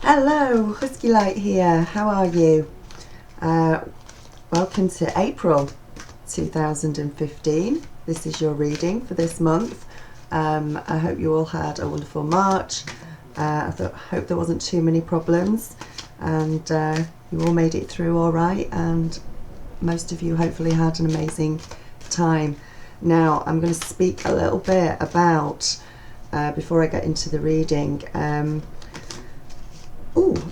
Hello, Husky Light here. How are you? Welcome to April 2015. This is your reading for this month. I hope you all had a wonderful March. Hope there wasn't too many problems, and you all made it through all right, and most of you hopefully had an amazing time. Now I'm going to speak a little bit about, before I get into the reading,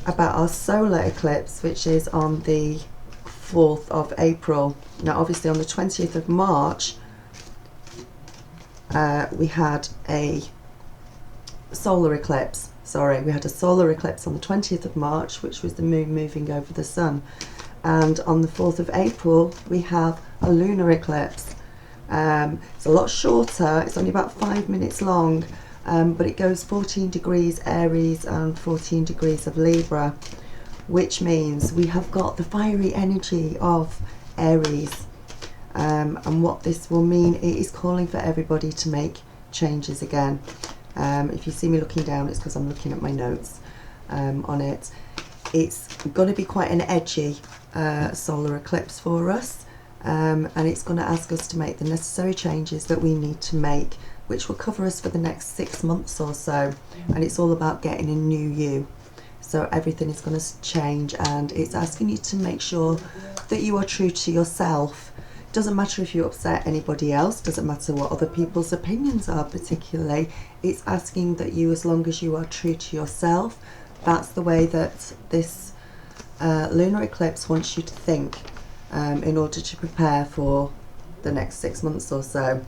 about our solar eclipse, which is on the 4th of April. Now obviously on the 20th of March we had a solar eclipse. We had a solar eclipse on the 20th of March, which was the moon moving over the sun, and on the 4th of April we have a lunar eclipse. It's a lot shorter, it's only about 5 minutes long, but it goes 14 degrees Aries and 14 degrees of Libra, which means we have got the fiery energy of Aries. And what this will mean, it is calling for everybody to make changes again. If you see me looking down, it's because I'm looking at my notes on it. It's going to be quite an edgy solar eclipse for us, and it's going to ask us to make the necessary changes that we need to make, which will cover us for the next 6 months or so. And it's all about getting a new you. So everything is going to change, and it's asking you to make sure that you are true to yourself. Doesn't matter if you upset anybody else, doesn't matter what other people's opinions are particularly. It's asking that you, as long as you are true to yourself, that's the way that this lunar eclipse wants you to think, in order to prepare for the next 6 months or so.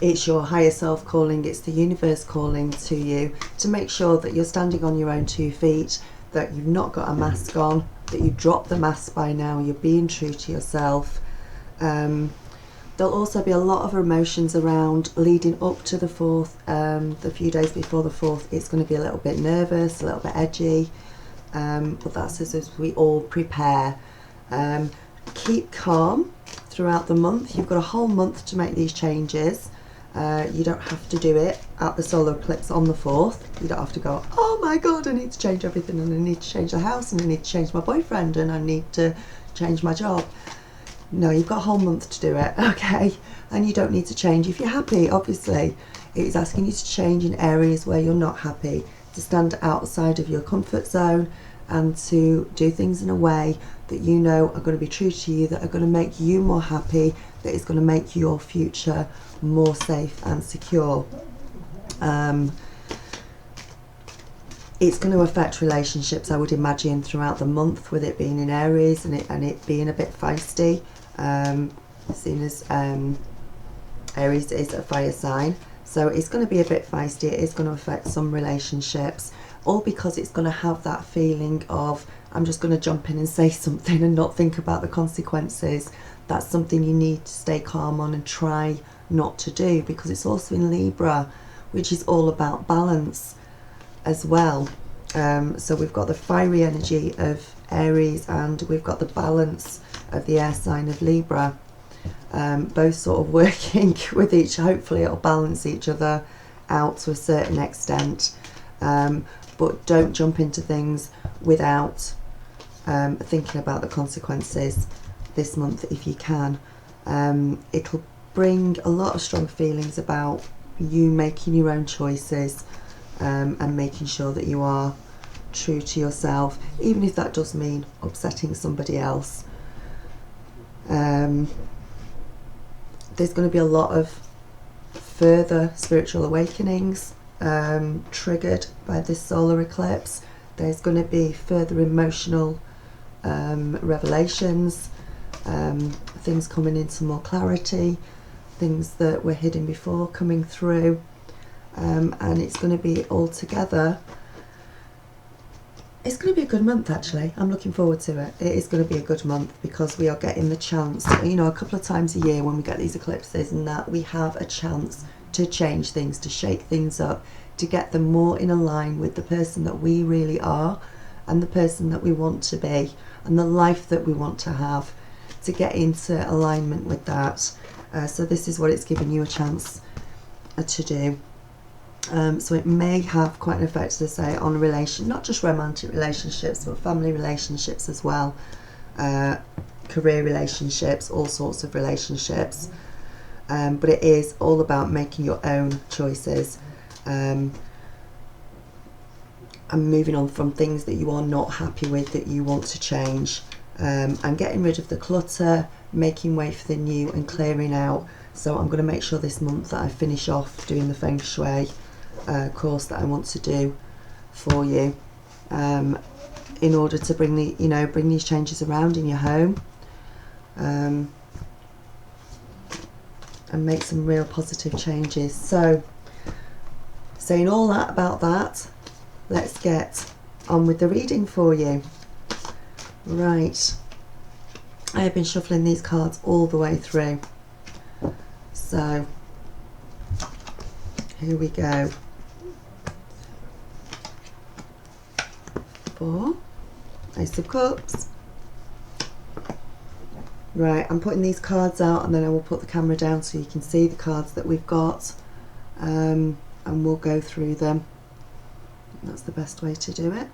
It's your higher self calling, it's the universe calling to you to make sure that you're standing on your own 2 feet, that you've not got a mask on, that you've dropped the mask by now, you're being true to yourself. There'll also be a lot of emotions around leading up to the 4th, the few days before the 4th. It's going to be a little bit nervous, a little bit edgy, but that's as we all prepare. Keep calm throughout the month. You've got a whole month to make these changes. You don't have to do it at the solar eclipse on the 4th. You don't have to go, oh my god, I need to change everything, and I need to change the house, and I need to change my boyfriend, and I need to change my job. No, you've got a whole month to do it, okay? And you don't need to change if you're happy, obviously. It's asking you to change in areas where you're not happy, to stand outside of your comfort zone, and to do things in a way that you know are going to be true to you, that are going to make you more happy, that is going to make your future more safe and secure. It's going to affect relationships, I would imagine, throughout the month, with it being in Aries and it being a bit feisty, seeing as Aries is a fire sign. So it's going to be a bit feisty, it is going to affect some relationships, all because it's going to have that feeling of, I'm just going to jump in and say something and not think about the consequences. That's something you need to stay calm on and try not to do, because it's also in Libra, which is all about balance as well. So we've got the fiery energy of Aries, and we've got the balance of the air sign of Libra, both sort of working with each. Hopefully it'll balance each other out to a certain extent, but don't jump into things without thinking about the consequences this month if you can. It'll bring a lot of strong feelings about you making your own choices, and making sure that you are true to yourself, even if that does mean upsetting somebody else. There's going to be a lot of further spiritual awakenings triggered by this solar eclipse. There's going to be further emotional revelations, things coming into more clarity, things that were hidden before coming through. And it's going to be all together. It's going to be a good month, actually. I'm looking forward to it. It is going to be a good month, because we are getting the chance, you know, a couple of times a year when we get these eclipses, and that we have a chance to change things, to shake things up, to get them more in line with the person that we really are, and the person that we want to be, and the life that we want to have, to get into alignment with that. So this is what it's giving you a chance to do. So it may have quite an effect, as I say, on not just romantic relationships, but family relationships as well, career relationships, all sorts of relationships. But it is all about making your own choices, and moving on from things that you are not happy with, that you want to change, and getting rid of the clutter, making way for the new, and clearing out. So I'm going to make sure this month that I finish off doing the Feng Shui course that I want to do for you, in order to bring these changes around in your home, and make some real positive changes. So, saying all that about that, let's get on with the reading for you. Right, I have been shuffling these cards all the way through, so here we go. 4, Ace of Cups. Right, I'm putting these cards out, and then I will put the camera down so you can see the cards that we've got, and we'll go through them. That's the best way to do it.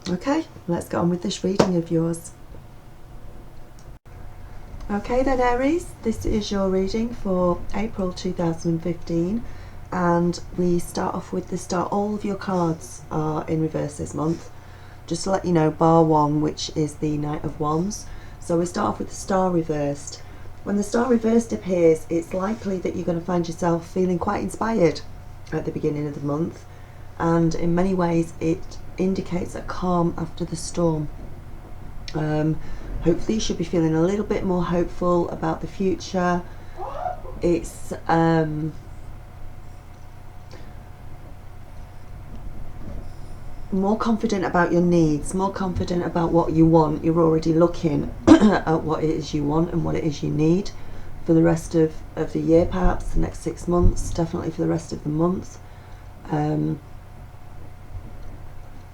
Okay, let's get on with this reading of yours. Okay then, Aries, this is your reading for April 2015, and we start off with the star. All of your cards are in reverse this month, just to let you know, bar one, which is the Knight of Wands. So we start off with the star reversed. When the star reversed appears, it's likely that you're going to find yourself feeling quite inspired at the beginning of the month, and in many ways it indicates a calm after the storm. Hopefully you should be feeling a little bit more hopeful about the future. It's more confident about your needs, more confident about what you want. You're already looking at what it is you want and what it is you need for the rest of the year, perhaps the next 6 months, definitely for the rest of the month.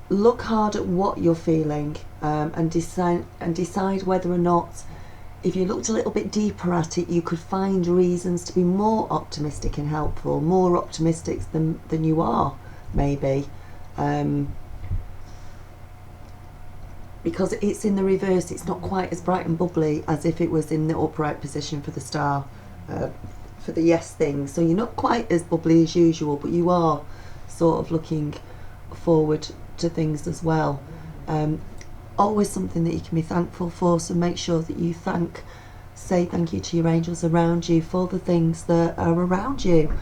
Look hard at what you're feeling, and decide whether or not, if you looked a little bit deeper at it, you could find reasons to be more optimistic and helpful, more optimistic than you are, maybe. Because it's in the reverse, it's not quite as bright and bubbly as if it was in the upright position for the star, for the yes thing. So you're not quite as bubbly as usual, but you are sort of looking forward to things as well. Always something that you can be thankful for, so make sure that you say thank you to your angels around you for the things that are around you,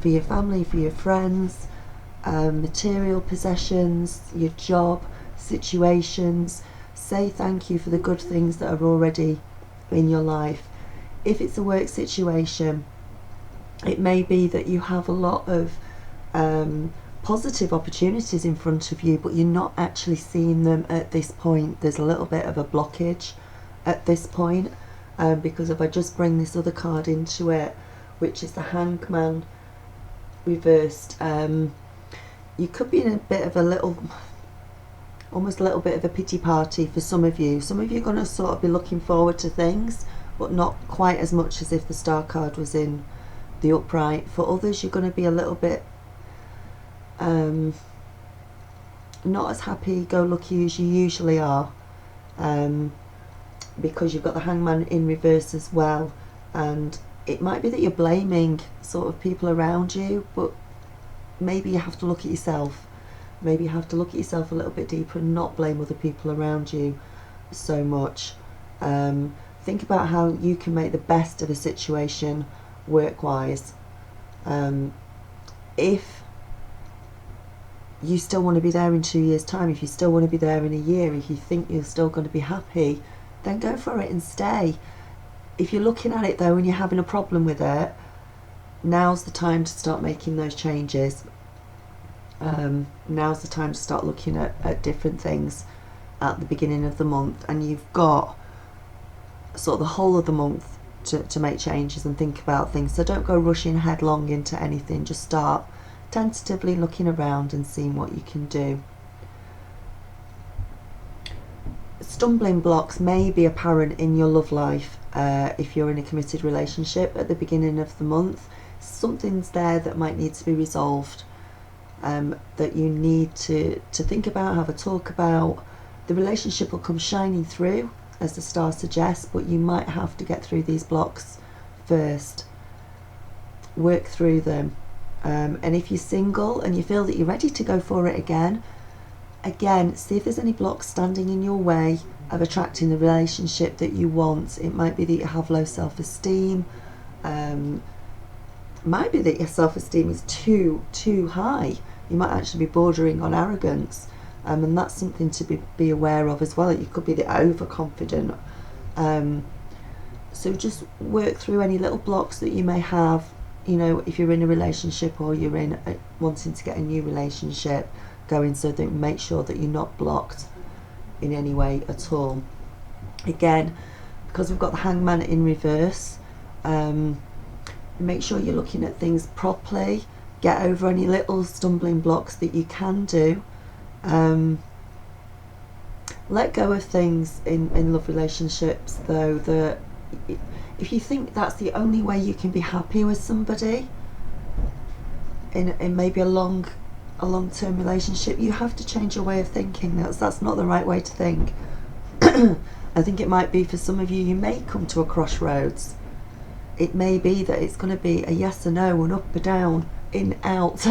for your family, for your friends, material possessions, your job, situations. Say thank you for the good things that are already in your life. If it's a work situation, it may be that you have a lot of positive opportunities in front of you, but you're not actually seeing them at this point. There's a little bit of a blockage at this point, because if I just bring this other card into it, which is the Hangman reversed, you could be in a bit of almost a little bit of a pity party for some of you. Some of you are going to sort of be looking forward to things, but not quite as much as if the star card was in the upright. For others, you're going to be a little bit not as happy-go-lucky as you usually are, because you've got the Hangman in reverse as well, and it might be that you're blaming sort of people around you, but maybe you have to look at yourself. Maybe you have to look at yourself a little bit deeper and not blame other people around you so much. Think about how you can make the best of a situation work-wise. If you still want to be there in 2 years' time, if you still want to be there in a year, if you think you're still going to be happy, then go for it and stay. If you're looking at it though and you're having a problem with it, now's the time to start making those changes. Now's the time to start looking at different things at the beginning of the month, and you've got sort of the whole of the month to make changes and think about things. So don't go rushing headlong into anything, just start tentatively looking around and seeing what you can do. Stumbling blocks may be apparent in your love life if you're in a committed relationship at the beginning of the month. something's there that might need to be resolved, that you need to think about, have a talk about. The relationship will come shining through, as the star suggests, but you might have to get through these blocks first. Work through them. And if you're single and you feel that you're ready to go for it again, see if there's any blocks standing in your way of attracting the relationship that you want. It might be that you have low self-esteem. Might be that your self-esteem is too high. You might actually be bordering on arrogance, and that's something to be aware of as well. You could be the overconfident. So just work through any little blocks that you may have. You know, if you're in a relationship or you're wanting to get a new relationship going, so that make sure that you're not blocked in any way at all. Again, because we've got the Hangman in reverse, make sure you're looking at things properly. Get over any little stumbling blocks that you can do. Let go of things in love relationships, though, that if you think that's the only way you can be happy with somebody in maybe a long-term relationship, you have to change your way of thinking. That's not the right way to think. I think it might be for some of you, you may come to a crossroads. It may be that it's going to be a yes or no, an up or down, in, out,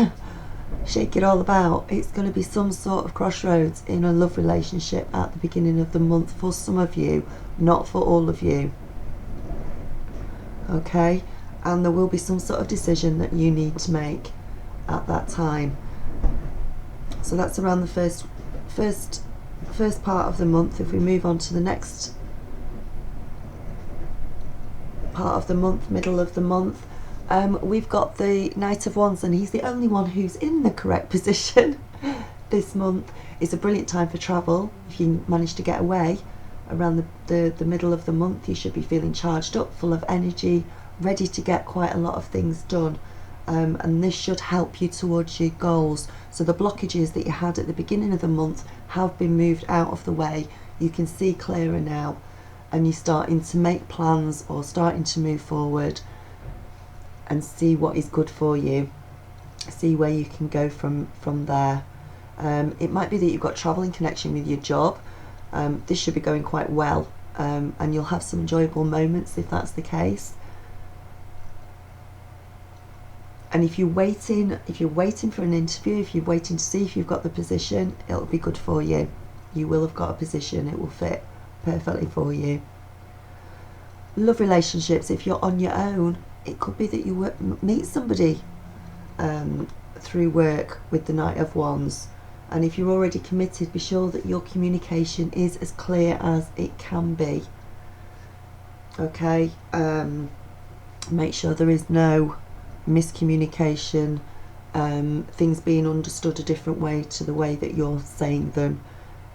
shake it all about. It's going to be some sort of crossroads in a love relationship at the beginning of the month for some of you, not for all of you. Okay, and there will be some sort of decision that you need to make at that time. So that's around the first part of the month. If we move on to the next part of the month, middle of the month, we've got the Knight of Wands, and he's the only one who's in the correct position this month. It's a brilliant time for travel. If you manage to get away around the middle of the month, you should be feeling charged up, full of energy, ready to get quite a lot of things done. And this should help you towards your goals. So the blockages that you had at the beginning of the month have been moved out of the way. You can see clearer now, and you're starting to make plans or starting to move forward and see what is good for you, see where you can go from there. It might be that you've got travel in connection with your job. This should be going quite well, and you'll have some enjoyable moments if that's the case. And if you're waiting for an interview, if you're waiting to see if you've got the position, it'll be good for you. You will have got a position, it will fit perfectly for you. Love relationships, if you're on your own, it could be that you meet somebody through work with the Knight of Wands. And if you're already committed, be sure that your communication is as clear as it can be. Okay, make sure there is no miscommunication, things being understood a different way to the way that you're saying them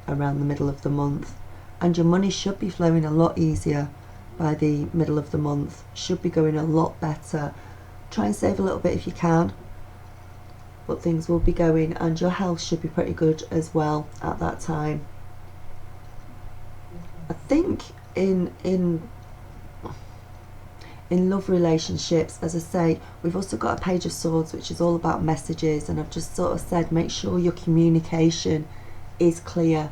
around the middle of the month. And your money should be flowing a lot easier by the middle of the month, should be going a lot better. Try and save a little bit if you can, but things will be going, and your health should be pretty good as well at that time. I think in love relationships, as I say, we've also got a Page of Swords, which is all about messages, and I've just sort of said make sure your communication is clear.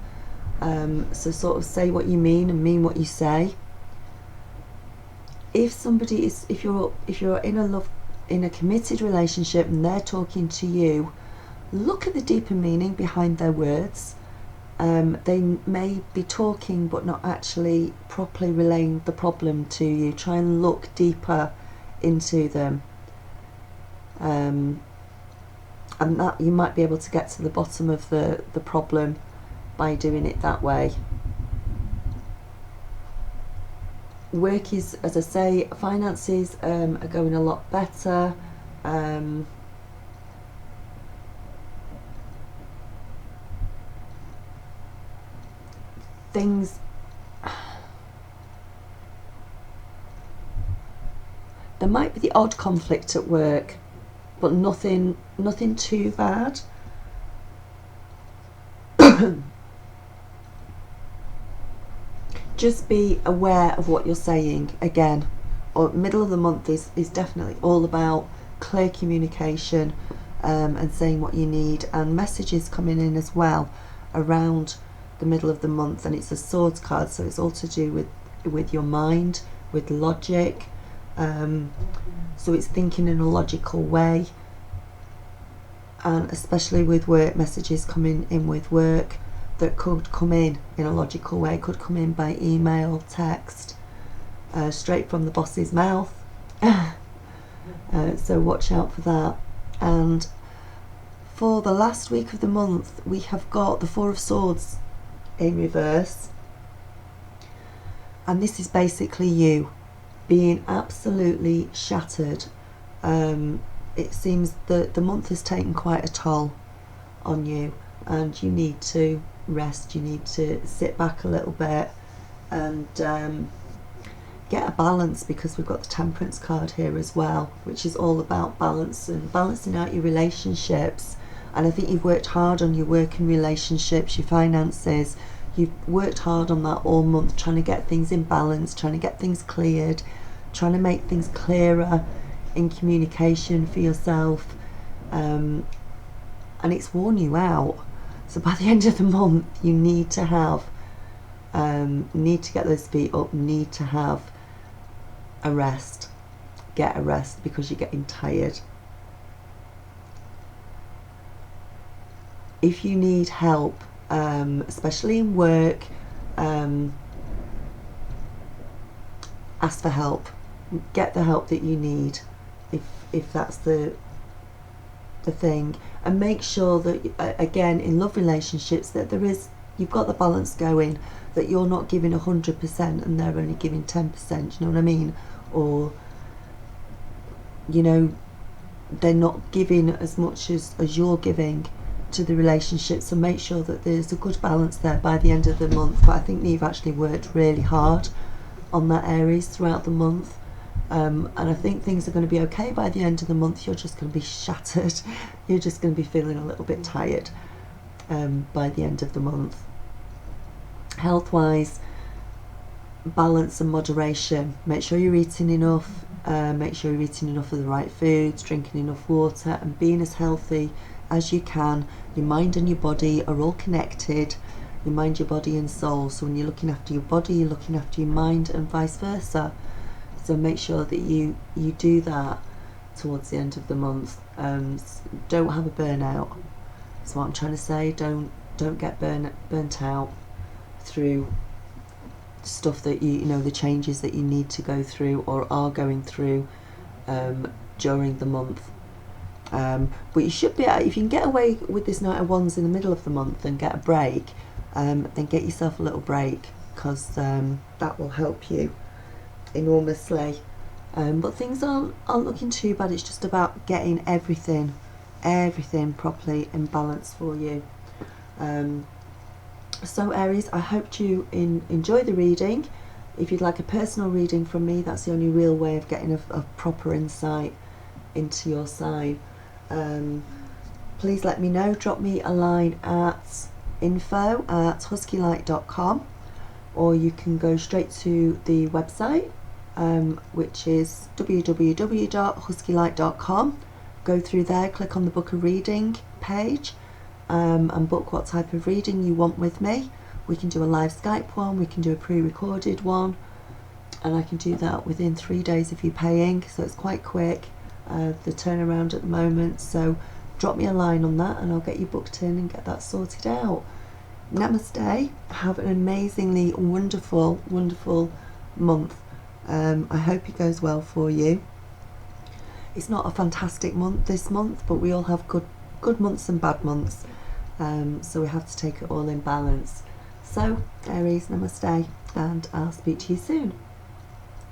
So sort of say what you mean and mean what you say. If you're in a committed relationship and they're talking to you, look at the deeper meaning behind their words. They may be talking but not actually properly relaying the problem to you. Try and look deeper into them, and that you might be able to get to the bottom of the problem by doing it that way. Work is, as I say, finances are going a lot better. Things, there might be the odd conflict at work, but nothing too bad. Just be aware of what you're saying. Again, or middle of the month is definitely all about clear communication, and saying what you need, and messages coming in as well around the middle of the month. And it's a swords card, so it's all to do with your mind, with logic, so it's thinking in a logical way, and especially with work, messages coming in with work that could come in a logical way, could come in by email, text, straight from the boss's mouth. So watch out for that. And for the last week of the month, we have got the Four of Swords in reverse, and this is basically you being absolutely shattered. It seems that the month has taken quite a toll on you, and you need to rest, you need to sit back a little bit and get a balance, because we've got the Temperance card here as well, which is all about balance and balancing out your relationships. And I think you've worked hard on your work and relationships, your finances. You've worked hard on that all month, trying to get things in balance, trying to get things cleared, trying to make things clearer in communication for yourself, and it's worn you out. So by the end of the month, you need to have, need to get those feet up, need to have a rest. Get a rest, because you're getting tired. If you need help, especially in work, ask for help. Get the help that you need, if that's the thing. And make sure that, again, in love relationships, that you've got the balance going, that you're not giving 100% and they're only giving 10%, you know what I mean? Or, you know, they're not giving as much as you're giving to the relationship. So make sure that there's a good balance there by the end of the month. But I think you've actually worked really hard on that, Aries, throughout the month. And I think things are going to be okay by the end of the month. You're just going to be shattered. You're just going to be feeling a little bit tired by the end of the month. Health-wise, balance and moderation. Make sure you're eating enough. Make sure you're eating enough of the right foods, drinking enough water, and being as healthy as you can. Your mind and your body are all connected. Your mind, your body and soul. So when you're looking after your body, you're looking after your mind, and vice versa. So make sure that you do that towards the end of the month. Don't have a burnout. That's what I'm trying to say. Don't get burnt out through stuff that you know, the changes that you need to go through or are going through during the month. But you should be, if you can get away with this Knight of Wands in the middle of the month and get a break, then get yourself a little break, because that will help you enormously. But things aren't looking too bad. It's just about getting everything properly in balance for you. So Aries, I hope you enjoy the reading. If you'd like a personal reading from me, that's the only real way of getting a proper insight into your sign. Please let me know. Drop me a line at info@huskylight.com, or you can go straight to the website, which is www.huskylight.com. Go through there, click on the book a reading page, and book what type of reading you want with me. We can do a live Skype one, we can do a pre-recorded one, and I can do that within 3 days if you're paying, so it's quite quick, the turnaround at the moment. So drop me a line on that and I'll get you booked in and get that sorted out. Namaste. Have an amazingly wonderful month. I hope it goes well for you. It's not a fantastic month this month, but we all have good months and bad months, so we have to take it all in balance. So Aries, namaste, and I'll speak to you soon.